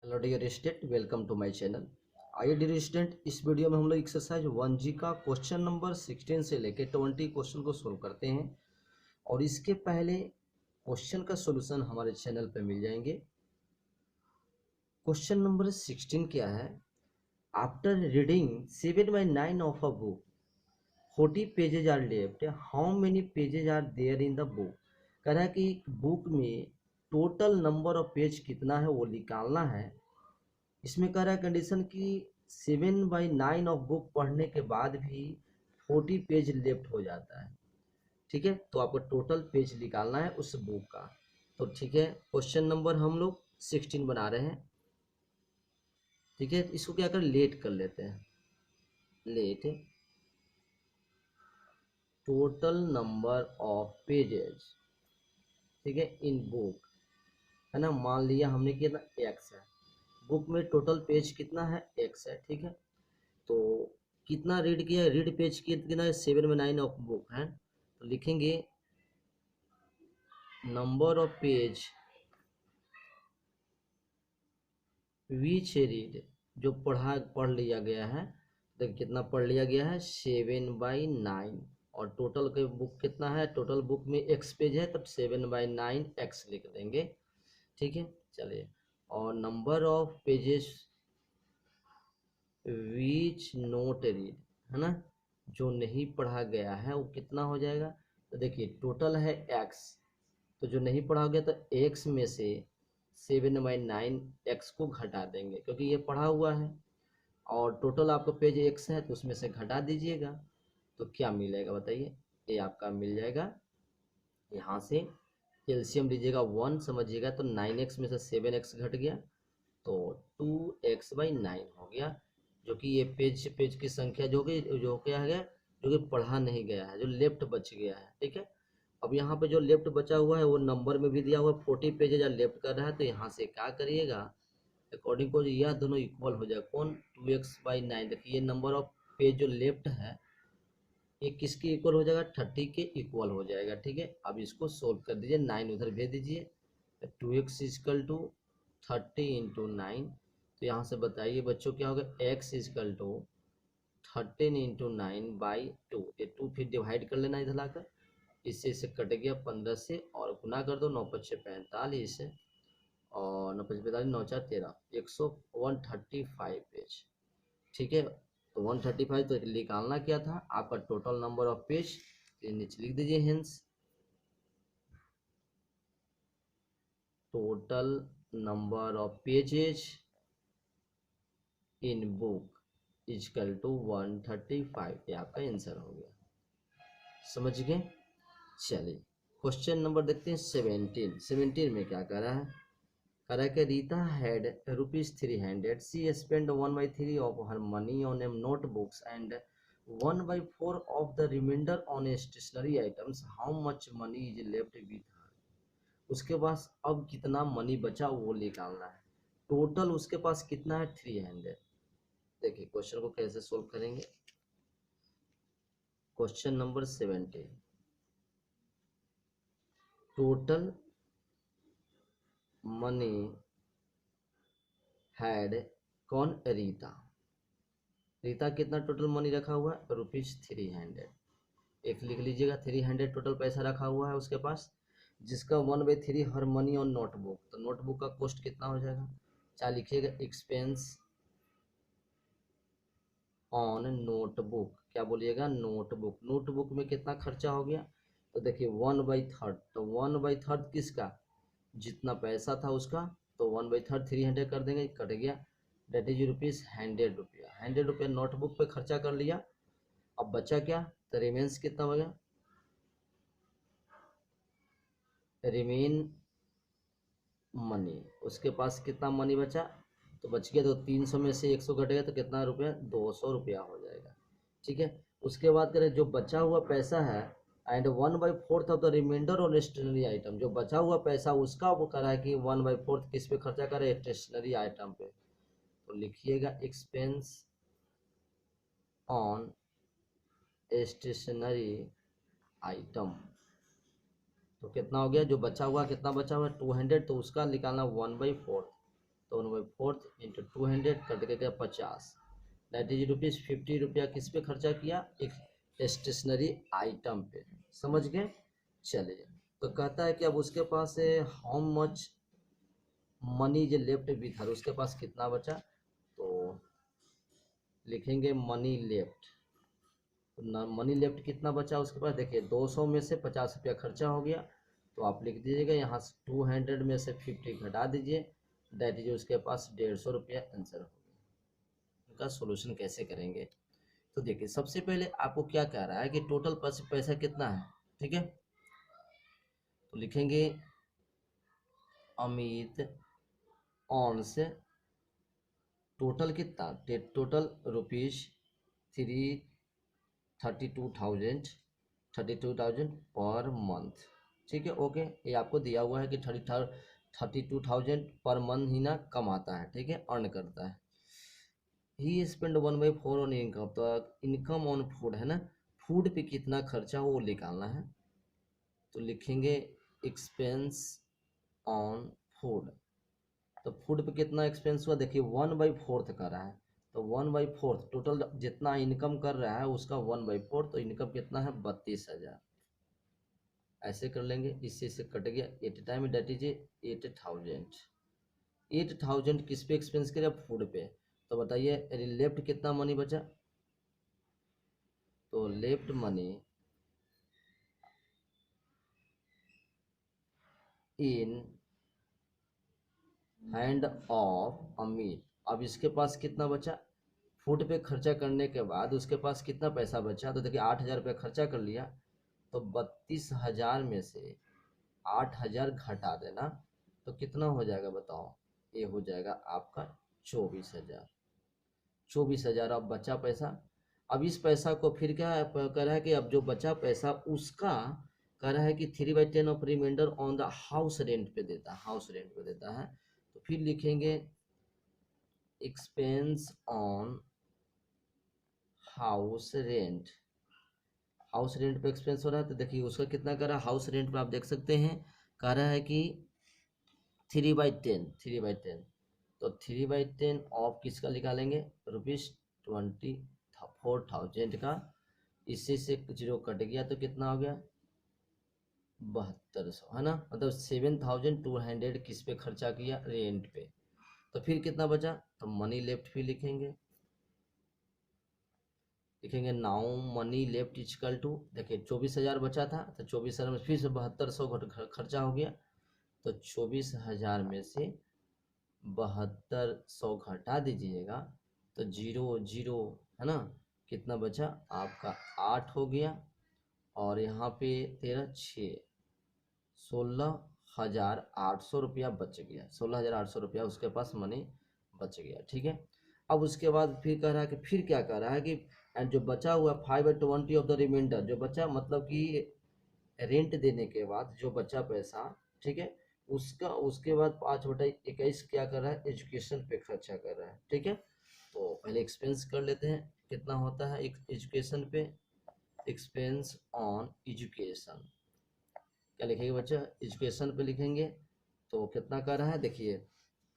Hello dear student, welcome to my channel. आइए dear student, इस video में हम लोग एक्सरसाइज 1G का क्वेश्चन नंबर 16 से लेके 20 क्वेश्चन को सोल्व करते हैं। और इसके पहले क्वेश्चन का सॉल्यूशन हमारे चैनल पे मिल जाएंगे। क्वेश्चन नंबर 16 क्या है? After reading 7/9 of a book 40 pages are left, how many pages are there in the book. कह रहा है कि बुक में टोटल नंबर ऑफ पेज कितना है वो निकालना है। इसमें कह रहा है कंडीशन कि 7/9 ऑफ बुक पढ़ने के बाद भी 40 पेज लेफ्ट हो जाता है। ठीक है, तो आपको टोटल पेज निकालना है उस बुक का। तो ठीक है, क्वेश्चन नंबर हम लोग 16 बना रहे हैं। ठीक है, इसको क्या कर लेट कर लेते हैं। Let total number of pages, ठीक है, इन बुक, है ना। मान लिया हमने कितना एक्स है, बुक में टोटल पेज कितना है एक्स है। ठीक है, तो कितना रीड किया, रीड पेज कितना है 7/9 ऑफ बुक है। तो लिखेंगे number of page which read, जो पढ़ लिया गया है। देखिए कितना पढ़ लिया गया है 7/9। और टोटल के बुक कितना है, टोटल बुक में एक्स पेज है तब 7/9 एक्स लिख देंगे। ठीक है, चलिए। और number of pages which note read, है ना, जो नहीं पढ़ा गया है वो कितना हो जाएगा। तो देखिए टोटल है एक्स, तो जो नहीं पढ़ा गया तो एक्स में से 7/9 एक्स को घटा देंगे क्योंकि ये पढ़ा हुआ है। और टोटल आपका पेज एक्स है तो उसमें से घटा दीजिएगा। तो क्या मिलेगा बताइए, ये आपका मिल जाएगा। यहाँ से एलसीएम लीजिएगा 1 समझिएगा, तो 9x में से 7x घट गया तो 2x/9 हो गया। जो कि ये पेज की संख्या जो क्या है, जो कि पढ़ा नहीं गया है, जो लेफ्ट बच गया है। ठीक है, अब यहाँ पे जो लेफ्ट बचा हुआ है वो नंबर में भी दिया हुआ है, 40 पेजेज लेफ्ट कर रहा है। तो यहाँ से क्या करिएगा, अकॉर्डिंग टू यह दोनों इक्वल हो जाए। कौन 2x/9, देखिए ये नंबर ऑफ पेज जो लेफ्ट है ये किसके इक्वल हो जाएगा, 30 के इक्वल हो जाएगा। ठीक है, अब इसको सोल्व कर दीजिए, 9 उधर भेज दीजिए। 2x = 30 × 9। तो यहाँ से बताइए बच्चों क्या होगा, x = 13 × 9/2। ये 2 फिर डिवाइड कर लेना इधर लाकर, इससे इसे कट गया 15 से, और गुना कर दो 9×5 = 45, और 9×5 = 45, 9×4 = 13, 135 पेज। ठीक है, तो 135 तो निकालना क्या था आपका टोटल नंबर ऑफ पेज, नीचे लिख दीजिए hence total number of pages in book = 135। ये आपका आंसर हो गया, समझ गए। चलिए क्वेश्चन नंबर देखते हैं 17 में क्या कह रहा है। कह रहा है कि Rita had ₹300, she spend 1/3 of her money on a notebooks and 1/4 of the remainder on stationery items, how much money is left with her. उसके पास अब कितना मनी बचा वो निकालना है। टोटल उसके पास कितना है 300। देखिए क्वेश्चन को कैसे सोल्व करेंगे। Question number 17, total money had, कौन, रीता। रीता कितना टोटल मनी रखा हुआ है, ₹300। एक लिख लीजिएगा, 300 टोटल पैसा रखा हुआ है उसके पास, जिसका 1/3 हर मनी और नोटबुक। तो नोटबुक का कॉस्ट कितना हो जाएगा, क्या लिखिएगा, एक्सपेंस ऑन नोटबुक। क्या बोलिएगा, नोटबुक। नोटबुक में कितना खर्चा हो गया, तो देखिए 1/3। तो 1/3 किसका, जितना पैसा था उसका, तो 1/3 300 कर देंगे, कट गया, डेट इज ₹100। ₹100 नोटबुक पे खर्चा कर लिया। अब बचा क्या, तो रिमेंस कितना हो गया, रिमेन मनी। उसके पास कितना मनी बचा, तो बच गया, तो 300 में से 100 घटेगा तो कितना रुपया, 200 रुपया हो जाएगा। ठीक है, उसके बाद करें जो बचा हुआ पैसा है, and 1/4 of the remainder on stationery item, जो बचा हुआ पैसा उसका वो करा है कि 1/4 किस पे खर्चा करे, स्टेशनरी आइटम पे। तो लिखिएगा एक्सपेंस ऑन स्टेशनरी आइटम। तो कितना हो गया, जो बचा हुआ कितना बचा हुआ है 200, तो उसका निकालना 1/4। तो 1/4 इंटू 200 कट के क्या 50, दैट इज ₹50 किस पे खर्चा किया, एक स्टेशनरी आइटम पे। समझ गए। चलिए, तो कहता है कि अब उसके पास है हाउ मच मनी जो लेफ्ट विथ हर, उसके पास कितना बचा। तो लिखेंगे मनी लेफ्ट, तो मनी लेफ्ट कितना बचा उसके पास। देखिए 200 में से 50 रुपया खर्चा हो गया, तो आप लिख दीजिएगा यहाँ से 200 में से 50 घटा दीजिए, दैट इज उसके पास 150 रुपया आंसर हो गया। उनका सोल्यूशन कैसे करेंगे, तो देखिए सबसे पहले आपको क्या कह रहा है कि टोटल पैसा कितना है। ठीक है, तो लिखेंगे अमित ऑन्स टोटल कितना, टोटल ₹32,000 पर मंथ। ठीक है, ओके, ये आपको दिया हुआ है कि 32,000 पर मंथ ही ना कमाता है। ठीक है, अर्न करता है। ही स्पेंड 1/4 ऑन इनकम, तो इनकम ऑन फूड है ना, फूड पे कितना खर्चा हो वो निकालना है। तो लिखेंगे एक्सपेंस ऑन फूड, तो फूड पे कितना एक्सपेंस हुआ। देखिए 1/4 कर रहा है, तो 1/4 टोटल जितना इनकम कर रहा है उसका 1/4, तो इनकम कितना है 32,000। ऐसे कर लेंगे, इससे से कट गया 8 टाइम, डेट इज 8,000। 8,000 किस पे एक्सपेंस किया, फूड पे। तो बताइए लेफ्ट कितना मनी बचा। तो left money in hand of अमीर, अब इसके पास कितना बचा, फूड पे खर्चा करने के बाद उसके पास कितना पैसा बचा। तो देखिए 8,000 रुपये खर्चा कर लिया, तो 32,000 में से 8,000 घटा देना, तो कितना हो जाएगा बताओ। ये हो जाएगा आपका 24,000। 24,000 अब बचा पैसा। अब इस पैसा को फिर क्या कर रहा है कि अब जो बचा पैसा उसका कह रहा है कि 3/10 of remainder on the house rent पे देता है, हाउस रेंट पे देता है। तो फिर लिखेंगे expense on house rent, house rent पे एक्सपेंस हो रहा है। तो देखिए उसका कितना कर रहा है, हाउस रेंट पे आप देख सकते हैं कह रहा है कि 3/10, 3/10। तो 3/10 ऑफ किसका निकालेंगे, ₹24,000 का। इसी से जीरो कट गया तो कितना हो गया 7200, है ना, मतलब 7,200 किस पे खर्चा किया, रेंट पे। तो फिर कितना बचा, तो मनी लेफ्ट भी लिखेंगे, लिखेंगे now money left is equal to, देखिए 24,000 बचा था, तो 24,000 में फिर से 7200 खर्चा हो गया, तो 24,000 में से 7200 घटा दीजिएगा, तो 0 0 है ना, कितना बचा आपका 8 हो गया, और यहाँ पे 13 6 16,800 रुपया बच गया, 16,800 रुपया उसके पास मनी बच गया। ठीक है, अब उसके बाद फिर कह रहा है कि फिर क्या कह रहा है कि एंड जो बचा हुआ 5/20 ऑफ द रिमाइंडर, जो बचा मतलब कि रेंट देने के बाद जो बचा पैसा, ठीक है, उसका उसके बाद 5/21 क्या कर रहा है, एजुकेशन पे खर्चा कर रहा है। ठीक है, तो पहले एक्सपेंस कर लेते हैं कितना होता है एजुकेशन पे। एक्सपेंस ऑन एजुकेशन क्या लिखेंगे बच्चा, एजुकेशन पे लिखेंगे, तो कितना कर रहा है देखिए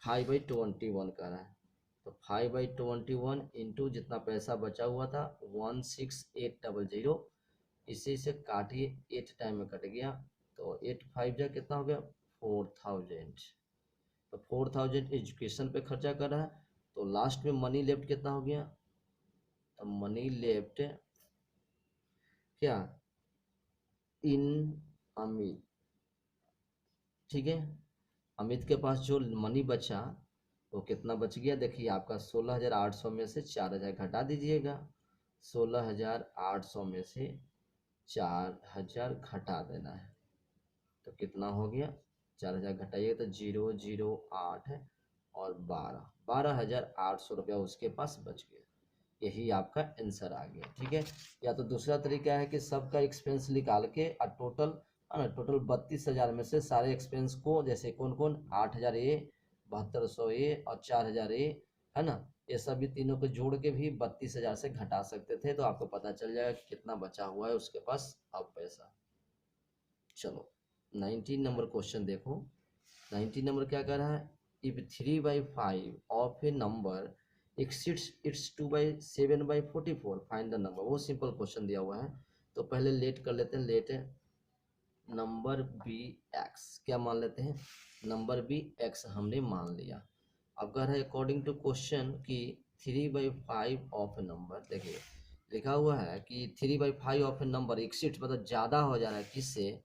5/21 कर रहा है, तो 5/21 इंटू जितना पैसा बचा हुआ था 16,800, इसी से काटिए 8 टाइम में कट गया, तो 8 5 जा कितना हो गया 4,000। तो 4,000 एजुकेशन पे खर्चा कर रहा है, तो लास्ट में मनी लेफ्ट कितना हो गया, तो मनी लेफ्ट क्या इन अमित। ठीक है, अमित के पास जो मनी बचा वो कितना बच गया, देखिए आपका 16,800 में से 4,000 घटा दीजिएगा, 16,800 में से 4,000 घटा देना है, तो कितना हो गया 4,000 घटाइएगा तो 0 0 8 और 12,800 रुपया उसके पास बच गया। यही आपका आंसर आ गया। ठीक है, या तो दूसरा तरीका है कि सबका एक्सपेंस निकाल के और टोटल है ना, टोटल 32,000 में से सारे एक्सपेंस को, जैसे कौन कौन 8,000 ए, 7200 ए और 4,000 ए, है ना, ये सभी तीनों को जोड़ के भी 32,000 से घटा सकते थे, तो आपको पता चल जाएगा कि कितना बचा हुआ है उसके पास अब पैसा। चलो 19 नंबर क्वेश्चन देखो, 19 नंबर क्या कर रहा है, if 3/5 of A number exceeds it's 2/7/44 find the number. वो सिंपल क्वेश्चन दिया हुआ है, तो पहले लेट कर लेते हैं। लेट नंबर बी एक्स, क्या मान लेते हैं, नंबर बी एक्स हमने मान लिया। अब कह रहा है अकॉर्डिंग टू क्वेश्चन कि 3/5 ऑफ ए नंबर, देखिए लिखा हुआ है कि 3/5 ऑफ ए नंबर एक्सिट मतलब ज़्यादा हो जा रहा है किससे,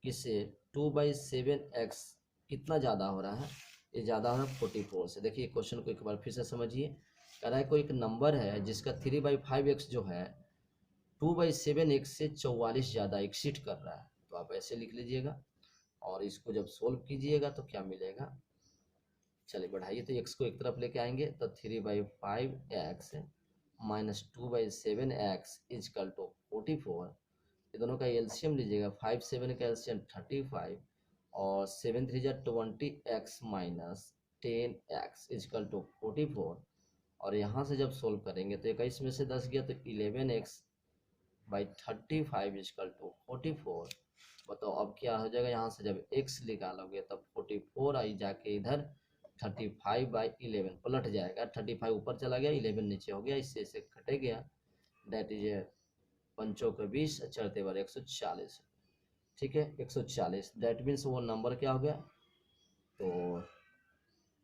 किससे 2/7x, कितना ज़्यादा हो रहा है, ये ज़्यादा हो रहा है 44 से। देखिए क्वेश्चन को एक बार फिर से समझिए। कह रहा है कोई एक नंबर है जिसका 3/5x जो है 2/7x से 44 ज़्यादा एक्सिट कर रहा है, तो आप ऐसे लिख लीजिएगा और इसको जब सोल्व कीजिएगा तो क्या मिलेगा। चलिए बढ़ाइए, तो x को एक तरफ लेके आएंगे तो 3/5x minus 2/7x is equal to 44। ये दोनों का एलसीएम लीजिएगा, 5 7 का एलसीएम 35 और 7 3 जा 20x minus 10x is equal to 44। और यहाँ से जब सोल्व करेंगे तो 21 में से 10 गया तो 11x/35 इजकल टू 44। बताओ अब क्या हो जाएगा, यहाँ से जब x निकालोगे तब 44 आई जाके इधर 35/11 पलट जाएगा, 35 ऊपर चला गया, 11 नीचे हो गया, इससे इसे कटे गया। दैट इज पंचों के 20 चढ़ते बार 140। ठीक है 140, दैट मीन्स वो नंबर क्या हो गया, तो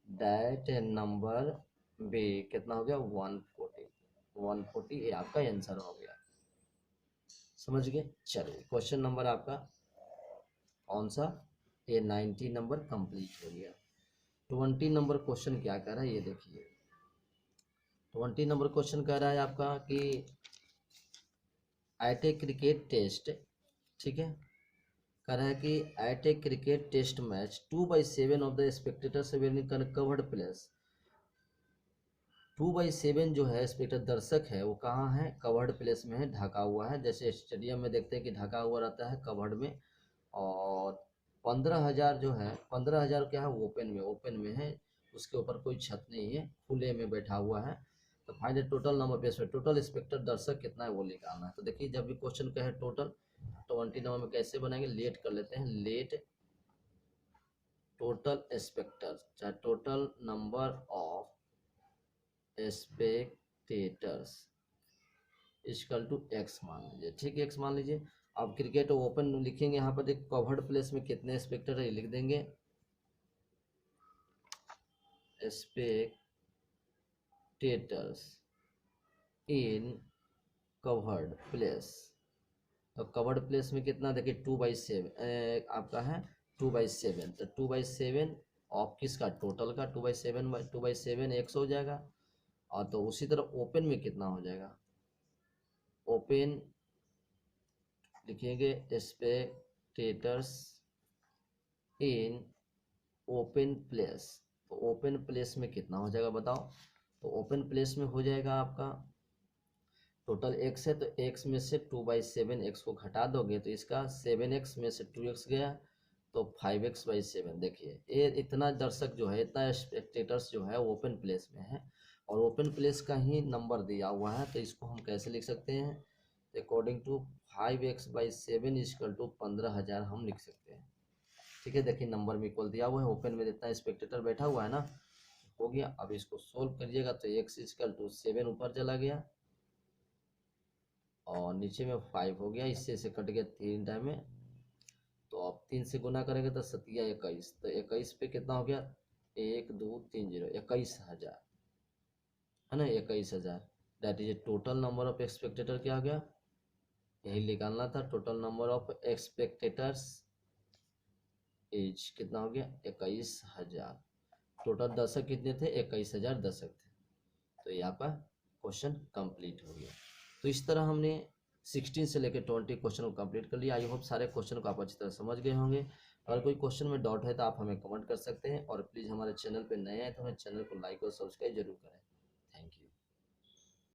दैट नंबर बी कितना हो गया 140 ये आपका आंसर हो गया। समझ गए। चलिए क्वेश्चन नंबर आपका कौन सा, ये 90 नंबर कंप्लीट हो गया। 20 नंबर क्वेश्चन क्या कह रहा है ये देखिए। 20 नंबर क्वेश्चन कह रहा है आपका कि एट ए क्रिकेट टेस्ट, ठीक है, कह रहा है कि at a cricket test match 2/7 of the spectators were in covered place. 2/7 जो है स्पेक्टेटर दर्शक है वो कहाँ है, कवर्ड प्लेस में है, ढका हुआ है। जैसे स्टेडियम में देखते हैं कि ढका हुआ रहता है कवर्ड में। और 15,000 जो है, 15,000 क्या है ओपन में है, उसके ऊपर कोई छत नहीं है, खुले में बैठा हुआ है। तो find the total number place, total spectator दर्शक कितना है वो निकालना है। तो देखिए जब भी क्वेश्चन कहे टोटल 20 नंबर में कैसे बनाएंगे, लेट कर लेते हैं, लेट टोटल स्पेक्टर चाहे total number of spectators equal to x मान लीजिए। ठीक है एक्स मान लीजिए। अब क्रिकेट ओपन लिखेंगे, यहाँ पर देख कवर्ड प्लेस में कितने स्पेक्टर है लिख देंगे, स्पेक्टेटर्स इन कवर्ड प्लेस। तो कवर्ड प्लेस में कितना देखिए 2/7 आपका है 2/7, तो 2/7 ऑफ किसका, टोटल का 2/7 एक्स हो जाएगा। और तो उसी तरह ओपन में कितना हो जाएगा, ओपन लिखेंगे स्पेक्टेटर्स इन ओपन प्लेस। तो ओपन प्लेस में कितना हो जाएगा बताओ, तो ओपन प्लेस में हो जाएगा आपका टोटल एक्स है, तो एक्स में से 2/7 एक्स को घटा दोगे तो इसका 7x में से 2x गया तो 5x/7। देखिए ये इतना दर्शक जो है, इतना स्पेक्टेटर्स जो है ओपन प्लेस में है और ओपन प्लेस का ही नंबर दिया हुआ है। तो इसको हम कैसे लिख सकते हैं, according to 5x/7 equal to 15,000 हम लिख सकते हैं। ठीक है देखिए नंबर में इक्वल दिया हुआ है, ओपन में जितना स्पेक्टेटर बैठा हुआ है ना, हो गया। अब इसको सोल्व करिएगा तो x इक्वल टू 7 ऊपर चला गया और नीचे में 5 हो गया, इससे से कट गया 3 टाइम में। तो अब 3 से गुना करेंगे तो 7 21, तो 21 पे कितना हो गया 1 2 3 0 21,000 है ना, 21,000। That is total number of spectator क्या हो गया, यही निकालना था, total number of spectators as कितना हो गया 21,000। टोटल दर्शक कितने थे 21,000 दर्शक थे। तो ये आपका क्वेश्चन कंप्लीट हो गया। तो इस तरह हमने 16 से लेकर 20 क्वेश्चन को कंप्लीट कर लिया। आई होप सारे क्वेश्चन को आप अच्छी तरह समझ गए होंगे। अगर कोई क्वेश्चन में डाउट है तो आप हमें कमेंट कर सकते हैं और प्लीज़ हमारे चैनल पे नए हैं तो हमें चैनल को लाइक और सब्सक्राइब जरूर करें।